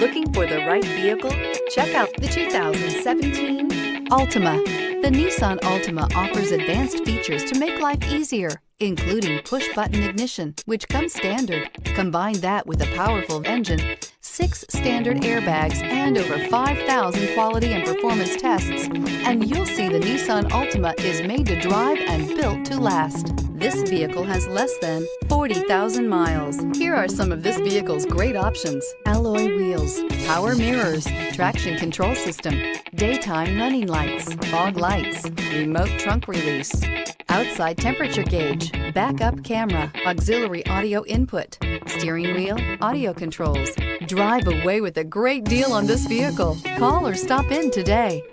Looking for the right vehicle? Check out the 2017 Altima. The Nissan Altima offers advanced features to make life easier, including push-button ignition, which comes standard. Combine that with a powerful engine, 6 standard airbags, and over 5,000 quality and performance tests, and you'll see the Nissan Altima is made to drive and built to last. This vehicle has less than 40,000 miles. Here are some of this vehicle's great options: alloy wheels, power mirrors, traction control system, daytime running lights, fog lights, remote trunk release, outside temperature gauge, backup camera, auxiliary audio input, steering wheel audio controls. Drive away with a great deal on this vehicle. Call or stop in today.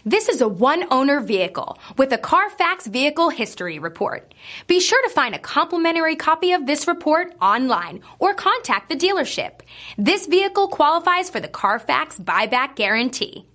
This is a one-owner vehicle with a Carfax Vehicle History Report. Be sure to find a complimentary copy of this report online or contact the dealership. This vehicle qualifies for the Carfax Buyback Guarantee.